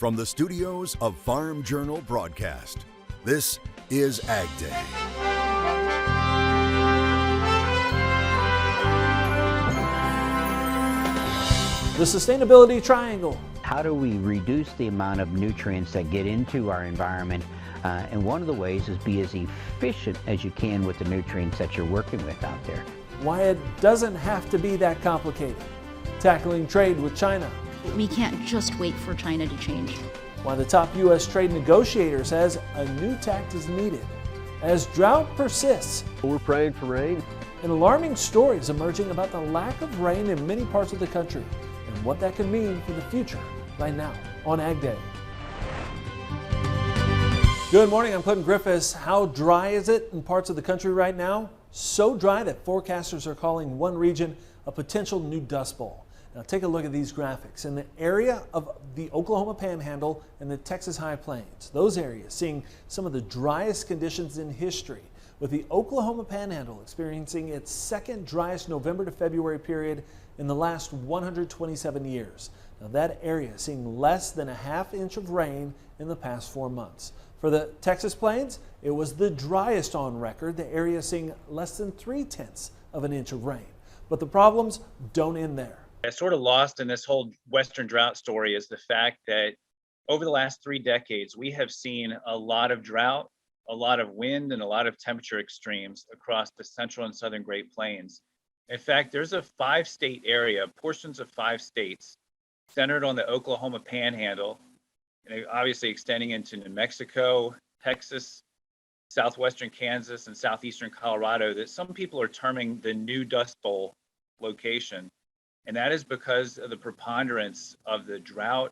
From the studios of Farm Journal Broadcast, this is AgDay. The sustainability triangle. How do we reduce the amount of nutrients that get into our environment? And one of the ways is be as efficient as you can with the nutrients that you're working with out there. Why it doesn't have to be that complicated. Tackling trade with China. We can't just wait for China to change. Why the top U.S. trade negotiator says a new tact is needed. As drought persists. We're praying for rain. And alarming stories emerging about the lack of rain in many parts of the country and what that could mean for the future right now on AgDay. Good morning, I'm Clinton Griffiths. How dry is it in parts of the country right now? So dry that forecasters are calling one region a potential new dust bowl. Now take a look at these graphics. In the area of the Oklahoma Panhandle and the Texas High Plains, those areas seeing some of the driest conditions in history, with the Oklahoma Panhandle experiencing its second driest November to February period in the last 127 years. Now that area seeing less than a ½ inch of rain in the past 4 months. For the Texas Plains, it was the driest on record, the area seeing less than 0.3 of an inch of rain. But the problems don't end there. Sort of lost in this whole Western drought story is the fact that over the last 3 decades, we have seen a lot of drought, a lot of wind, and a lot of temperature extremes across the central and southern Great Plains. In fact, there's a 5-state area, portions of 5 states, centered on the Oklahoma Panhandle, and obviously extending into New Mexico, Texas, southwestern Kansas, and southeastern Colorado, that some people are terming the new Dust Bowl location. And that is because of the preponderance of the drought,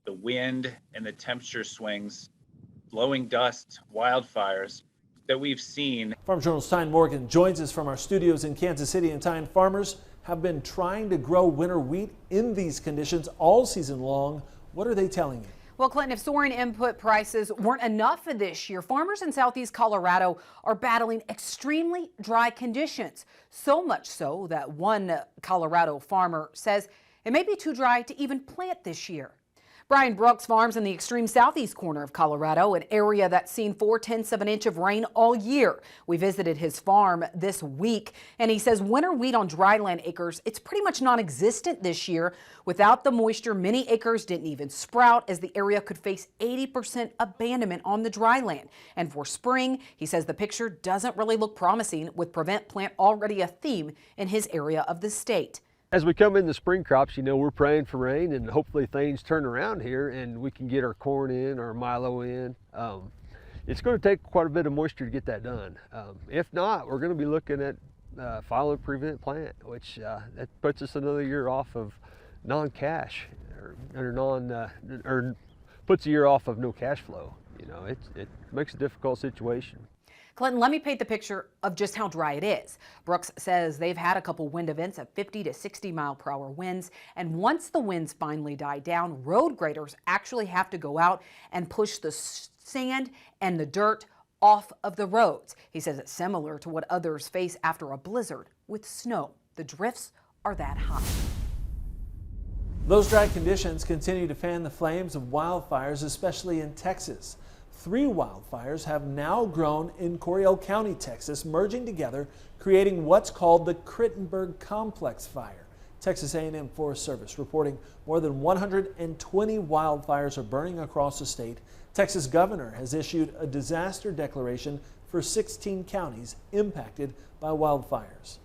the wind, and the temperature swings, blowing dust, wildfires that we've seen. Farm Journal's Tyne Morgan joins us from our studios in Kansas City. And Tyne, farmers have been trying to grow winter wheat in these conditions all season long. What are they telling you? Well, Clinton, if soaring input prices weren't enough for this year, farmers in southeast Colorado are battling extremely dry conditions. So much so that one Colorado farmer says it may be too dry to even plant this year. Brian Brooks farms in the extreme southeast corner of Colorado, an area that's seen 0.4 of an inch of rain all year. We visited his farm this week, and he says winter wheat on dryland acres, it's pretty much non-existent this year. Without the moisture, many acres didn't even sprout, as the area could face 80% abandonment on the dryland. And for spring, he says the picture doesn't really look promising, with prevent plant already a theme in his area of the state. As we come in the spring crops, you know, we're praying for rain, and hopefully things turn around here and we can get our corn in, our milo in. It's going to take quite a bit of moisture to get that done. If not, we're going to be looking at file a prevent plant, which that puts us another year off of non-cash, or puts a year off of no cash flow. You know, it makes a difficult situation. Clinton, let me paint the picture of just how dry it is. Brooks says they've had a couple wind events of 50 to 60 mile-per-hour winds, and once the winds finally die down, road graders actually have to go out and push the sand and the dirt off of the roads. He says it's similar to what others face after a blizzard with snow. The drifts are that high. Those dry conditions continue to fan the flames of wildfires, especially in Texas. 3 wildfires have now grown in Coryell County, Texas, merging together, creating what's called the Crittenberg Complex Fire. Texas A&M Forest Service reporting more than 120 wildfires are burning across the state. Texas governor has issued a disaster declaration for 16 counties impacted by wildfires.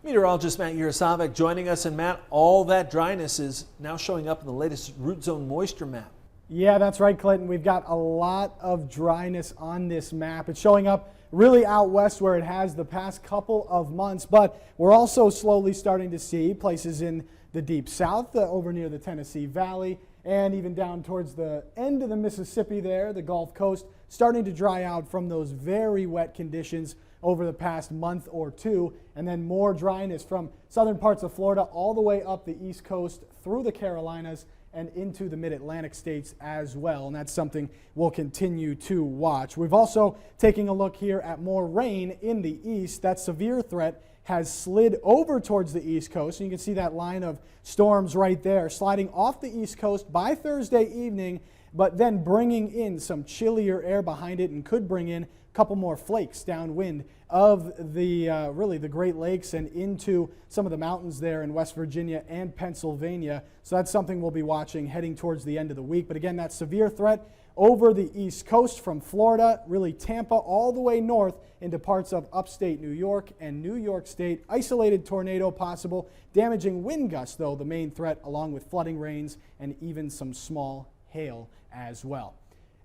Meteorologist Matt Yurosavik joining us. And Matt, all that dryness is now showing up in the latest root zone moisture map. Yeah, that's right, Clinton. We've got a lot of dryness on this map. It's showing up really out west where it has the past couple of months, but we're also slowly starting to see places in the deep south over near the Tennessee Valley and even down towards the end of the Mississippi there, the Gulf Coast, starting to dry out from those very wet conditions over the past month or two, and then more dryness from southern parts of Florida all the way up the East Coast through the Carolinas and into the mid-Atlantic states as well, and that's something we'll continue to watch. We've also taken a look here at more rain in the east. That severe threat has slid over towards the East Coast, and you can see that line of storms right there sliding off the East Coast by Thursday evening. but then bringing in some chillier air behind it and could bring in a couple more flakes downwind of the really the Great Lakes and into some of the mountains there in West Virginia and Pennsylvania. So that's something we'll be watching heading towards the end of the week. But again, that severe threat over the East Coast from Florida, really Tampa, all the way north into parts of upstate New York and New York State. Isolated tornado possible, damaging wind gusts, though, the main threat, along with flooding rains and even some small hail as well.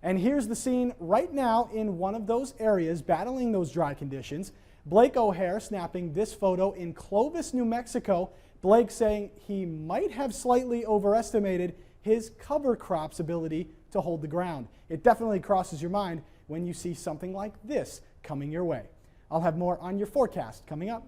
And here's the scene right now in one of those areas battling those dry conditions. Blake O'Hare snapping this photo in Clovis, New Mexico. Blake saying he might have slightly overestimated his cover crop's ability to hold the ground. It definitely crosses your mind when you see something like this coming your way. I'll have more on your forecast coming up.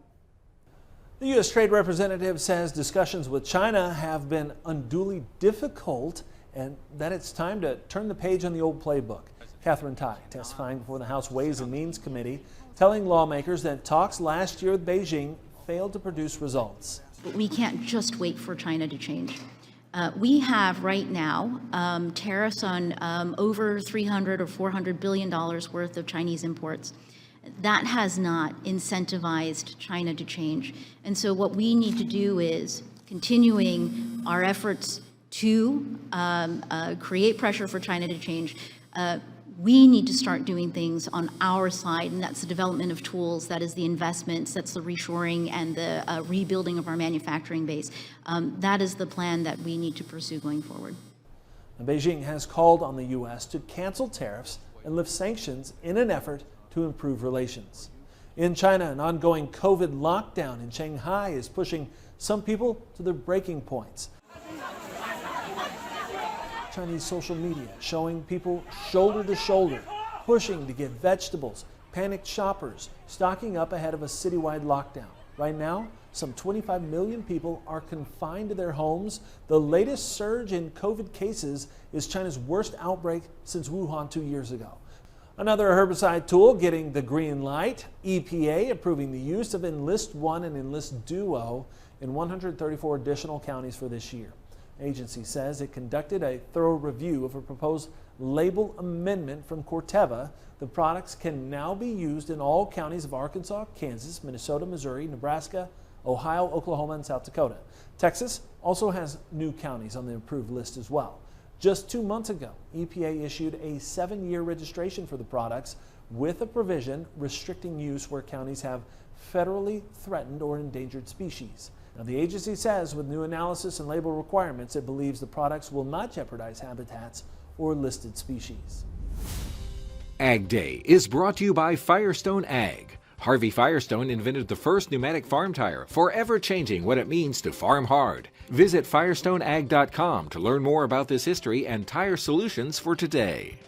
The U.S. Trade Representative says discussions with China have been unduly difficult and that it's time to turn the page on the old playbook. Catherine Tai testifying before the House Ways and Means Committee, telling lawmakers that talks last year with Beijing failed to produce results. But we can't just wait for China to change. We have right now tariffs on over $300 or $400 billion worth of Chinese imports. That has not incentivized China to change. And so what we need to do is continuing our efforts to create pressure for China to change. We need to start doing things on our side, and that's the development of tools, that is the investments, that's the reshoring and the rebuilding of our manufacturing base. That is the plan that we need to pursue going forward. Beijing has called on the U.S. to cancel tariffs and lift sanctions in an effort to improve relations. In China, an ongoing COVID lockdown in Shanghai is pushing some people to their breaking points. Chinese social media showing people shoulder to shoulder, pushing to get vegetables, panicked shoppers stocking up ahead of a citywide lockdown. Right now, some 25 million people are confined to their homes. The latest surge in COVID cases is China's worst outbreak since Wuhan 2 years ago. Another herbicide tool getting the green light, EPA approving the use of Enlist 1 and Enlist Duo in 134 additional counties for this year. Agency says it conducted a thorough review of a proposed label amendment from Corteva. The products can now be used in all counties of Arkansas, Kansas, Minnesota, Missouri, Nebraska, Ohio, Oklahoma, and South Dakota. Texas also has new counties on the approved list as well. Just 2 months ago, EPA issued a 7-year registration for the products with a provision restricting use where counties have federally threatened or endangered species. Now, the agency says with new analysis and label requirements, it believes the products will not jeopardize habitats or listed species. Ag Day is brought to you by Firestone Ag. Harvey Firestone invented the first pneumatic farm tire, forever changing what it means to farm hard. Visit firestoneag.com to learn more about this history and tire solutions for today.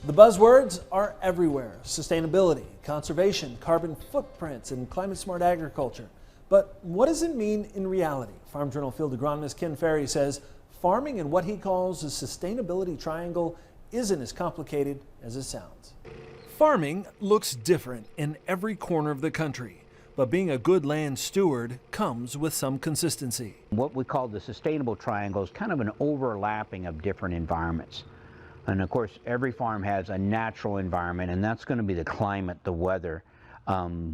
The buzzwords are everywhere: sustainability, conservation, carbon footprints, and climate-smart agriculture. But what does it mean in reality? Farm Journal field agronomist Ken Ferry says farming in what he calls a sustainability triangle isn't as complicated as it sounds. Farming looks different in every corner of the country, but being a good land steward comes with some consistency. What we call the sustainable triangle is kind of an overlapping of different environments. And of course, every farm has a natural environment, and that's going to be the climate, the weather,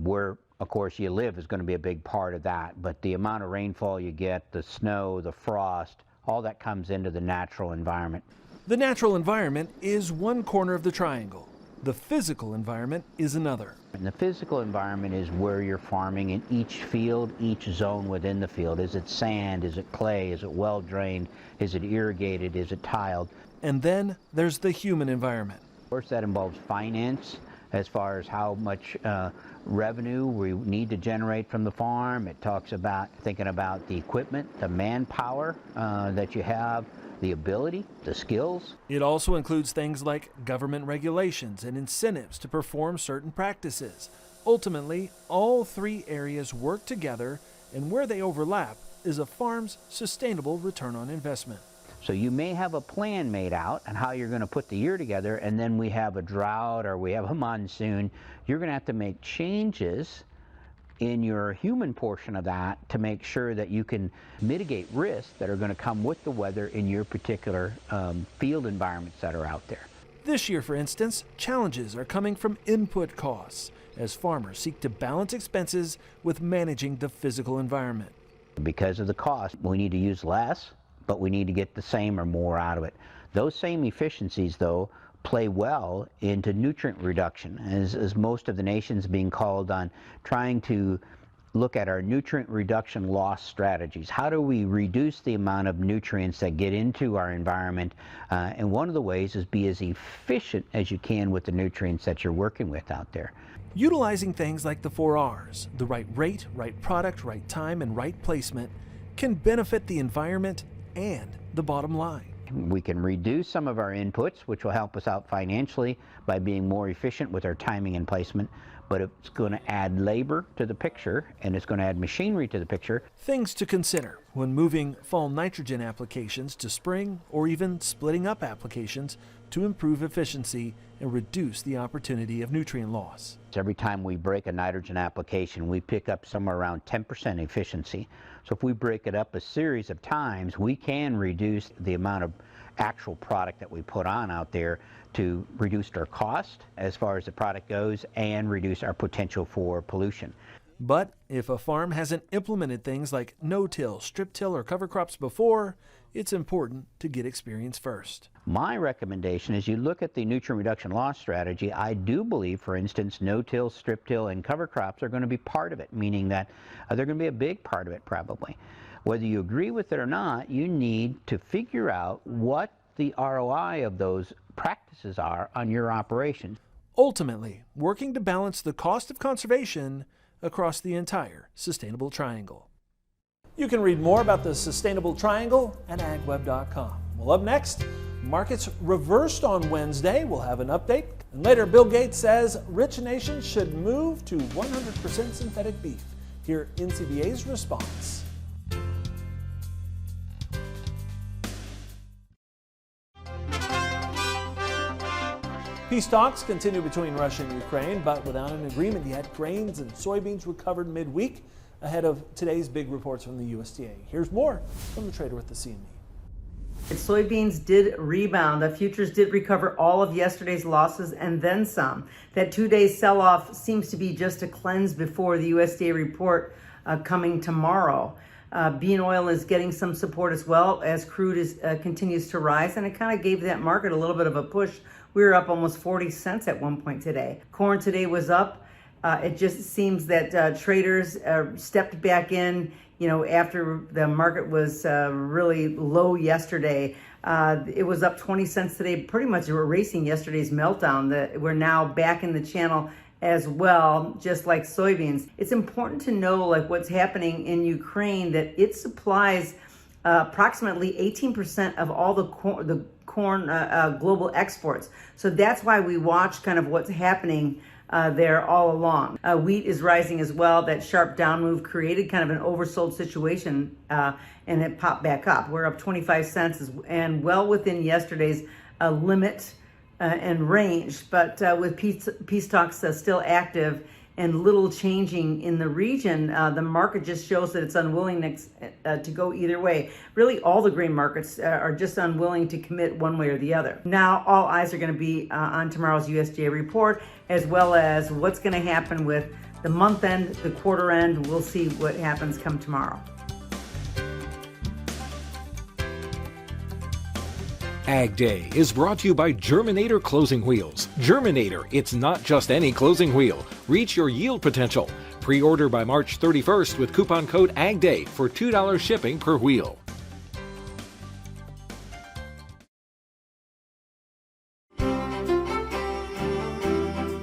where of course you live is going to be a big part of that. But the amount of rainfall you get, the snow, the frost, all that comes into the natural environment. The natural environment is one corner of the triangle. The physical environment is another. And the physical environment is where you're farming in each field, each zone within the field. Is it sand? Is it clay? Is it well drained? Is it irrigated? Is it tiled? And then there's the human environment. Of course, that involves finance as far as how much revenue we need to generate from the farm. It talks about thinking about the equipment, the manpower that you have, the ability, the skills. It also includes things like government regulations and incentives to perform certain practices. Ultimately, all three areas work together, and where they overlap is a farm's sustainable return on investment. So you may have a plan made out on how you're going to put the year together, and then we have a drought or we have a monsoon. You're going to have to make changes in your human portion of that to make sure that you can mitigate risks that are going to come with the weather in your particular field environments that are out there. This year, for instance, challenges are coming from input costs as farmers seek to balance expenses with managing the physical environment. Because of the cost, we need to use less, but we need to get the same or more out of it. Those same efficiencies, though, play well into nutrient reduction, as most of the nations being called on trying to look at our nutrient reduction loss strategies. How do we reduce the amount of nutrients that get into our environment? And one of the ways is be as efficient as you can with the nutrients that you're working with out there. Utilizing things like the 4 R's, the right rate, right product, right time, and right placement, can benefit the environment and the bottom line. We can reduce some of our inputs, which will help us out financially by being more efficient with our timing and placement, but it's going to add labor to the picture and it's going to add machinery to the picture. Things to consider when moving fall nitrogen applications to spring or even splitting up applications to improve efficiency and reduce the opportunity of nutrient loss. Every time we break a nitrogen application, we pick up somewhere around 10% efficiency. So if we break it up a series of times, we can reduce the amount of actual product that we put on out there to reduce our cost as far as the product goes and reduce our potential for pollution. But if a farm hasn't implemented things like no-till, strip-till, or cover crops before, it's important to get experience first. My recommendation is you look at the nutrient reduction loss strategy. I do believe, for instance, no-till, strip-till, and cover crops are going to be part of it, meaning that they're going to be a big part of it probably. Whether you agree with it or not, you need to figure out what the ROI of those practices are on your operation. Ultimately, working to balance the cost of conservation across the entire Sustainable Triangle. You can read more about the Sustainable Triangle at agweb.com. Well, up next, markets reversed on Wednesday. We'll have an update. And later, Bill Gates says rich nations should move to 100% synthetic beef. Hear NCBA's response. Peace talks continue between Russia and Ukraine, but without an agreement yet. Grains and soybeans recovered midweek ahead of today's big reports from the USDA. Here's more from the trader with the CME. Soybeans did rebound. The futures did recover all of yesterday's losses and then some. That 2-day sell-off seems to be just a cleanse before the USDA report coming tomorrow. Bean oil is getting some support as well as crude continues to rise, and it kind of gave that market a little bit of a push. We were up almost 40 cents at one point today. Corn today was up. It just seems that traders stepped back in, after the market was really low yesterday. It was up 20 cents today, pretty much erasing yesterday's meltdown. We're now back in the channel as well, just like soybeans. It's important to know what's happening in Ukraine, that it supplies approximately 18% of all the corn global exports. So that's why we watch kind of what's happening there all along. Wheat is rising as well. That sharp down move created kind of an oversold situation and it popped back up. We're up 25 cents and well within yesterday's limit and range, but with peace talks still active and little changing in the region, the market just shows that it's unwilling to go either way. Really, all the grain markets are just unwilling to commit one way or the other. Now, all eyes are going to be on tomorrow's USDA report, as well as what's going to happen with the month end, the quarter end. We'll see what happens come tomorrow. Ag Day is brought to you by Germinator Closing Wheels. Germinator, it's not just any closing wheel. Reach your yield potential. Pre-order by March 31st with coupon code AgDay for $2 shipping per wheel.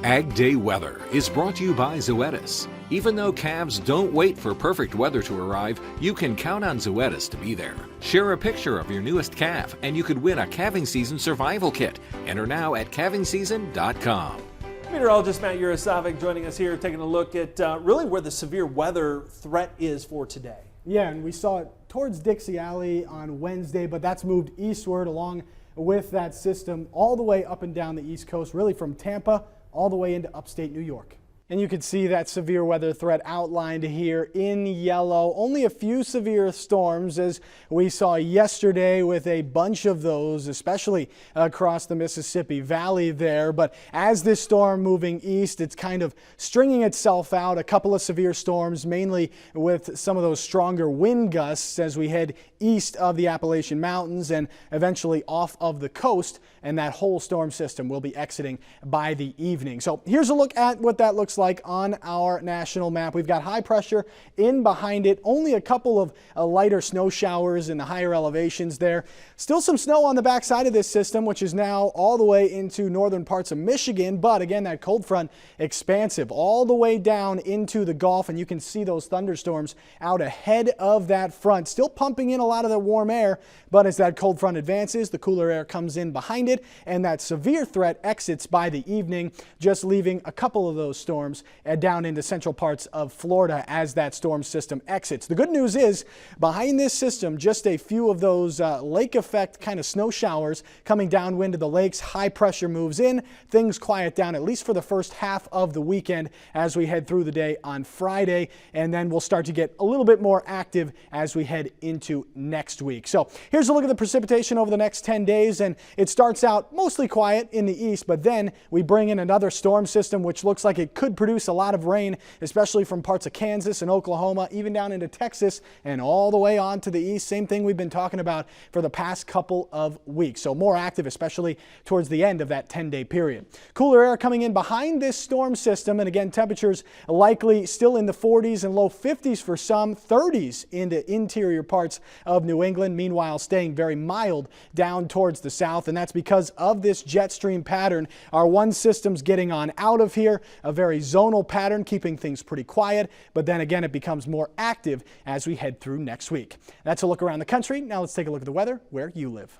Ag Day weather is brought to you by Zoetis. Even though calves don't wait for perfect weather to arrive, you can count on Zoetis to be there. Share a picture of your newest calf and you could win a calving season survival kit. Enter now at calvingseason.com. Meteorologist Matt Yurosavik joining us here, taking a look at really where the severe weather threat is for today. Yeah, and we saw it towards Dixie Alley on Wednesday, but that's moved eastward along with that system all the way up and down the East Coast, really from Tampa all the way into upstate New York. And you can see that severe weather threat outlined here in yellow. Only a few severe storms as we saw yesterday with a bunch of those, especially across the Mississippi Valley there. But as this storm moving east, it's kind of stringing itself out. A couple of severe storms, mainly with some of those stronger wind gusts as we head east of the Appalachian Mountains and eventually off of the coast. And that whole storm system will be exiting by the evening. So here's a look at what that looks like on our national map. We've got high pressure in behind it, only a couple of lighter snow showers in the higher elevations there. Still some snow on the backside of this system, which is now all the way into northern parts of Michigan. But again, that cold front expansive all the way down into the Gulf, and you can see those thunderstorms out ahead of that front. Still pumping in a lot of the warm air, but as that cold front advances, the cooler air comes in behind it, and that severe threat exits by the evening, just leaving a couple of those storms down into central parts of Florida as that storm system exits. The good news is behind this system, just a few of those lake effect kind of snow showers coming downwind of the lakes. High pressure moves in, things quiet down at least for the first half of the weekend as we head through the day on Friday, and then we'll start to get a little bit more active as we head into next week. So here's a look at the precipitation over the next 10 days, and it starts out mostly quiet in the east, but then we bring in another storm system which looks like it could produce a lot of rain, especially from parts of Kansas and Oklahoma, even down into Texas and all the way on to the east. Same thing we've been talking about for the past couple of weeks. So more active, especially towards the end of that 10-day period. Cooler air coming in behind this storm system, and again, temperatures likely still in the 40s and low 50s for some, 30s into interior parts of New England. Meanwhile, staying very mild down towards the south, and that's because of this jet stream pattern. Our one system's getting on out of here, a very zonal pattern, keeping things pretty quiet, but then again, it becomes more active as we head through next week. That's a look around the country. Now let's take a look at the weather where you live.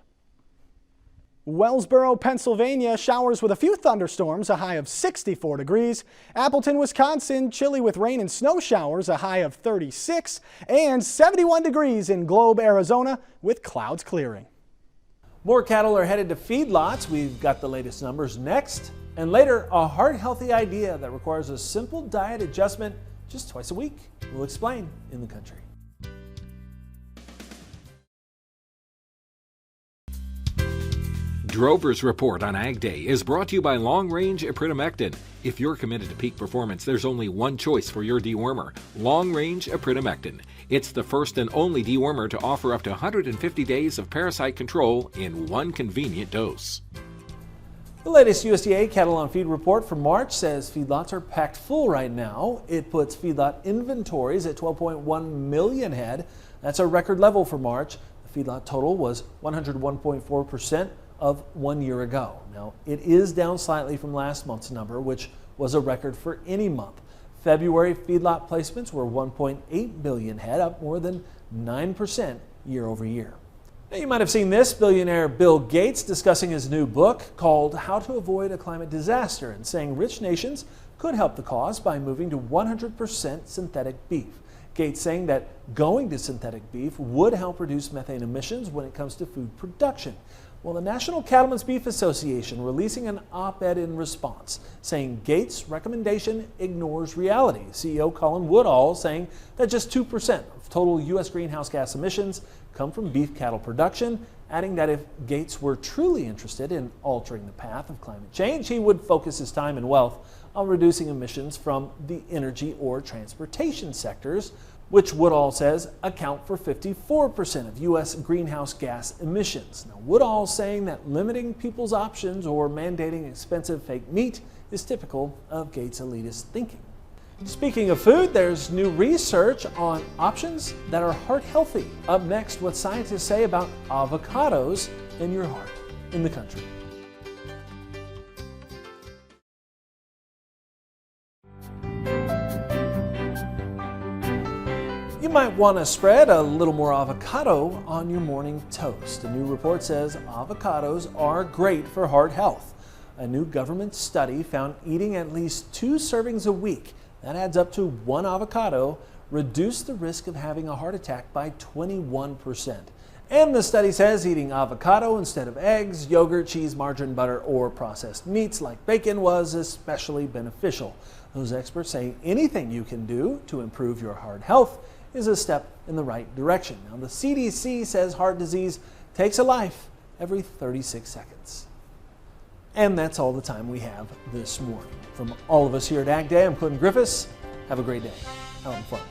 Wellsboro, Pennsylvania, showers with a few thunderstorms, a high of 64 degrees. Appleton, Wisconsin, chilly with rain and snow showers, a high of 36. And 71 degrees in Globe, Arizona, with clouds clearing. More cattle are headed to feedlots. We've got the latest numbers next. And later, a heart-healthy idea that requires a simple diet adjustment just twice a week. We'll explain in the country. Drover's Report on Ag Day is brought to you by Long Range Apridomectin. If you're committed to peak performance, there's only one choice for your dewormer, Long Range Apridomectin. It's the first and only dewormer to offer up to 150 days of parasite control in one convenient dose. The latest USDA Cattle on Feed report for March says feedlots are packed full right now. It puts feedlot inventories at 12.1 million head. That's a record level for March. The feedlot total was 101.4% of 1 year ago. Now, it is down slightly from last month's number, which was a record for any month. February feedlot placements were 1.8 billion head, up more than 9% year over year. Now, you might have seen this, billionaire Bill Gates discussing his new book called How to Avoid a Climate Disaster, and saying rich nations could help the cause by moving to 100% synthetic beef. Gates saying that going to synthetic beef would help reduce methane emissions when it comes to food production. Well, the National Cattlemen's Beef Association releasing an op-ed in response, saying Gates' recommendation ignores reality. CEO Colin Woodall saying that just 2% of total U.S. greenhouse gas emissions come from beef cattle production, adding that if Gates were truly interested in altering the path of climate change, he would focus his time and wealth on reducing emissions from the energy or transportation sectors, which Woodall says account for 54% of U.S. greenhouse gas emissions. Now, Woodall saying that limiting people's options or mandating expensive fake meat is typical of Gates' elitist thinking. Speaking of food, there's new research on options that are heart healthy. Up next, what scientists say about avocados in your heart in the country. You might want to spread a little more avocado on your morning toast. A new report says avocados are great for heart health. A new government study found eating at least 2 servings a week, that adds up to 1 avocado, reduced the risk of having a heart attack by 21%. And the study says eating avocado instead of eggs, yogurt, cheese, margarine, butter, or processed meats like bacon was especially beneficial. Those experts say anything you can do to improve your heart health is a step in the right direction. Now, the CDC says heart disease takes a life every 36 seconds. And that's all the time we have this morning. From all of us here at AgDay, I'm Clinton Griffiths. Have a great day out on the farm.